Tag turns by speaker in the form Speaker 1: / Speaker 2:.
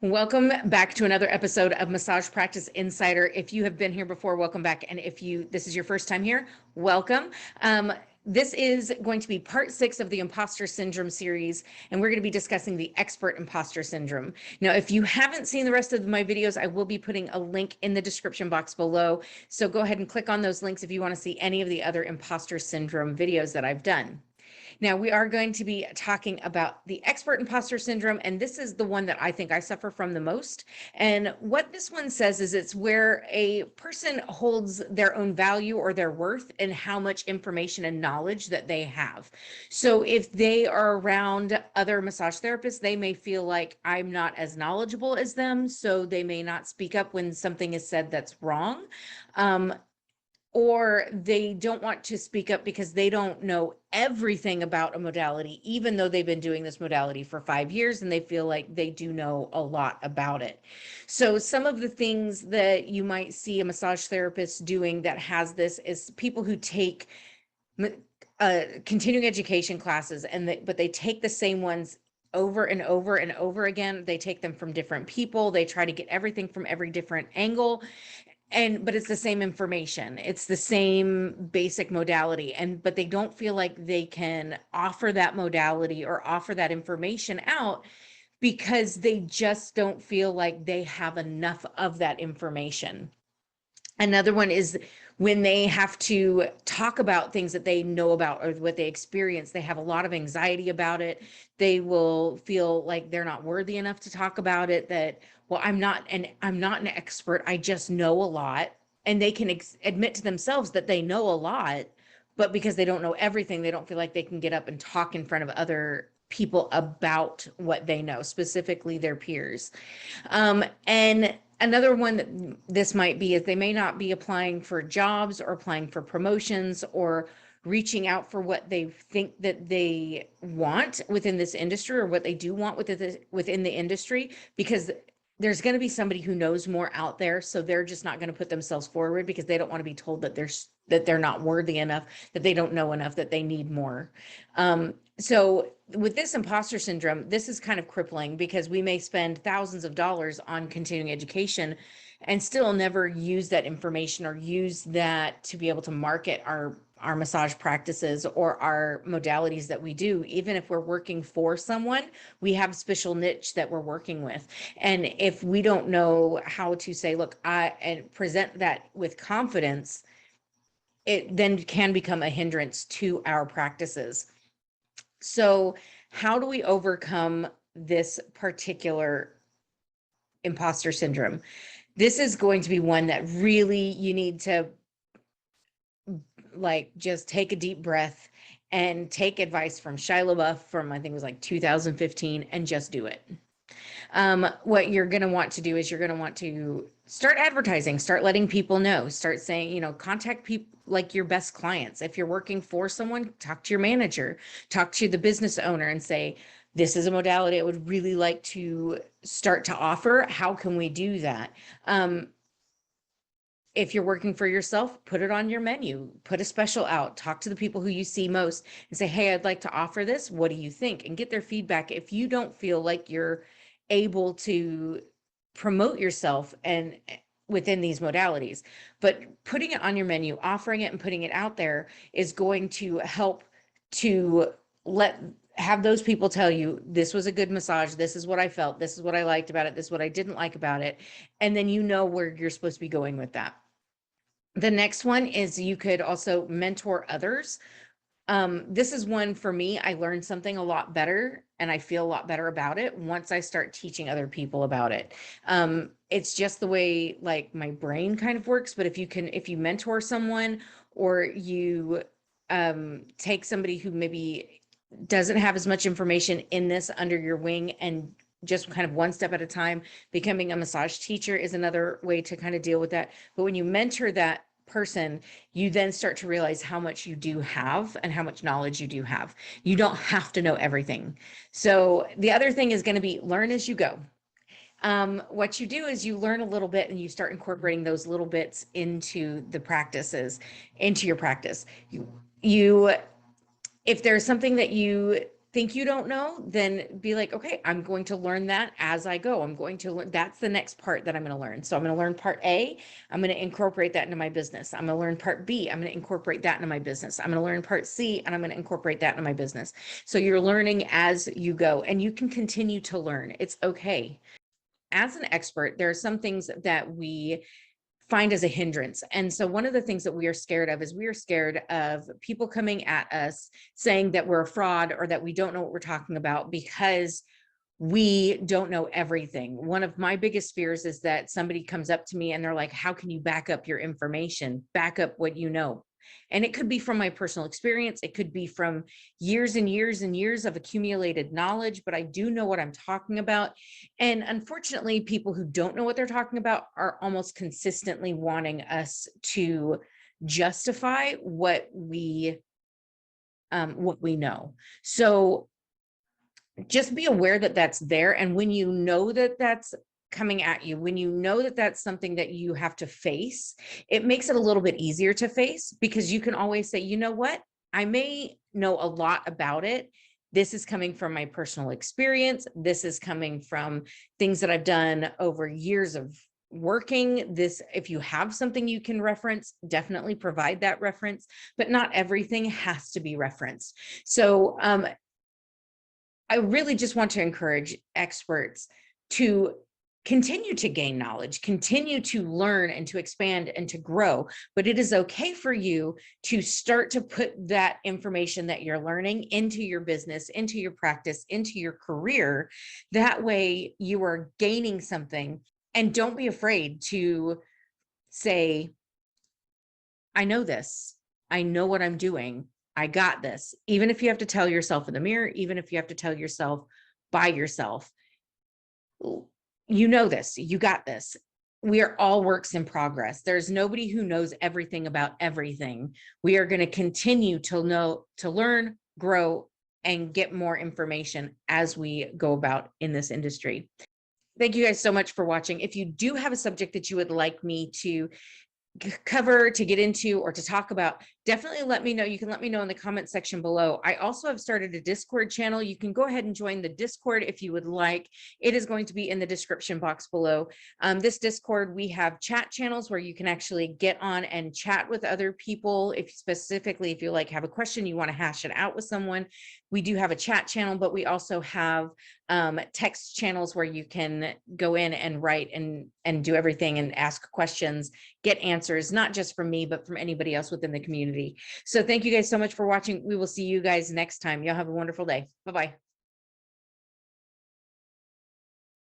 Speaker 1: Welcome back to another episode of Massage Practice Insider. If you have been here before, welcome back. And if this is your first time here, welcome. This is going to be part 6 of the Imposter Syndrome series, and we're going to be discussing the expert imposter syndrome. Now, if you haven't seen the rest of my videos, I will be putting a link in the description box below. So go ahead and click on those links if you want to see any of the other imposter syndrome videos that I've done. Now, we are going to be talking about the expert imposter syndrome, and this is the one that I think I suffer from the most. And what this one says is it's where a person holds their own value or their worth in how much information and knowledge that they have. So if they are around other massage therapists, they may feel like I'm not as knowledgeable as them, so they may not speak up when something is said that's wrong. Or they don't want to speak up because they don't know everything about a modality, even though they've been doing this modality for 5 years and they feel like they do know a lot about it. So some of the things that you might see a massage therapist doing that has this is people who take continuing education classes, but they take the same ones over and over and over again. They take them from different people. They try to get everything from every different angle. But it's the same information. It's the same basic modality. But they don't feel like they can offer that modality or offer that information out because they just don't feel like they have enough of that information. Another one is when they have to talk about things that they know about or what they experience, they have a lot of anxiety about it. They will feel like they're not worthy enough to talk about it, that, well, I'm not an expert. I just know a lot. And they can admit to themselves that they know a lot, but because they don't know everything, they don't feel like they can get up and talk in front of other people about what they know, specifically their peers. And another one that this might be is they may not be applying for jobs or applying for promotions or reaching out for what they think that they want within this industry or what they do want within the industry, because there's going to be somebody who knows more out there. So they're just not going to put themselves forward because they don't want to be told that they're not worthy enough, that they don't know enough, that they need more. So with this imposter syndrome, this is kind of crippling because we may spend thousands of dollars on continuing education and still never use that information or use that to be able to market our massage practices or our modalities that we do. Even if we're working for someone, we have a special niche that we're working with. And if we don't know how to say, look, and present that with confidence, it then can become a hindrance to our practices. So how do we overcome this particular imposter syndrome? This is going to be one that really you need to just take a deep breath and take advice from Shia LaBeouf from, I think it was like 2015, and just do it. What you're going to want to do is you're going to want to start advertising, start letting people know, start saying, contact people like your best clients. If you're working for someone, talk to your manager, talk to the business owner and say, this is a modality I would really like to start to offer. How can we do that? If you're working for yourself, put it on your menu, put a special out, talk to the people who you see most and say, hey, I'd like to offer this. What do you think? And get their feedback. If you don't feel like you're able to promote yourself and within these modalities, but putting it on your menu, offering it and putting it out there is going to help to have those people tell you, this was a good massage. This is what I felt. This is what I liked about it. This is what I didn't like about it. And then you know where you're supposed to be going with that. The next one is you could also mentor others. This is one for me. I learned something a lot better and I feel a lot better about it once I start teaching other people about it. It's just the way like my brain kind of works. But if you mentor someone or you take somebody who maybe doesn't have as much information in this under your wing and just kind of one step at a time, becoming a massage teacher is another way to kind of deal with that. But when you mentor that person, you then start to realize how much you do have and how much knowledge you do have. You don't have to know everything. So the other thing is going to be learn as you go. What you do is you learn a little bit and you start incorporating those little bits into the practices, into your practice. If there's something that you think you don't know, then be like, okay, I'm going to learn that as I go. I'm going to learn, that's the next part that I'm going to learn. So I'm going to learn part A, I'm going to incorporate that into my business. I'm going to learn part B, I'm going to incorporate that into my business. I'm going to learn part C, and I'm going to incorporate that into my business. So you're learning as you go, and you can continue to learn. It's okay. As an expert, there are some things that we find as a hindrance. And so one of the things that we are scared of is we are scared of people coming at us saying that we're a fraud or that we don't know what we're talking about because we don't know everything. One of my biggest fears is that somebody comes up to me and they're like, how can you back up your information? Back up what you know. And it could be from my personal experience. It could be from years and years and years of accumulated knowledge, but I do know what I'm talking about. And unfortunately, people who don't know what they're talking about are almost consistently wanting us to justify what we know. So just be aware that that's there. And when you know that that's coming at you, when you know that that's something that you have to face, it makes it a little bit easier to face, because you can always say, you know what, I may know a lot about it. This is coming from my personal experience. This is coming from things that I've done over years of working. This, if you have something you can reference, definitely provide that reference, but not everything has to be referenced. So I really just want to encourage experts to continue to gain knowledge, continue to learn and to expand and to grow. But it is okay for you to start to put that information that you're learning into your business, into your practice, into your career. That way you are gaining something. And don't be afraid to say, I know this. I know what I'm doing. I got this. Even if you have to tell yourself in the mirror, even if you have to tell yourself by yourself, you know this, you got this. We are all works in progress. There's nobody who knows everything about everything. We are going to continue to know, to learn, grow, and get more information as we go about in this industry. Thank you guys so much for watching. If you do have a subject that you would like me to cover, to get into, or to talk about, definitely let me know. You can let me know in the comment section below. I also have started a Discord channel. You can go ahead and join the Discord if you would like. It is going to be in the description box below. This Discord, we have chat channels where you can actually get on and chat with other people. If specifically, if you like have a question, you want to hash it out with someone, we do have a chat channel, but we also have text channels where you can go in and write and do everything and ask questions, get answers, not just from me, but from anybody else within the community. So thank you guys so much for watching. We will see you guys next time. Y'all have a wonderful day. Bye-bye.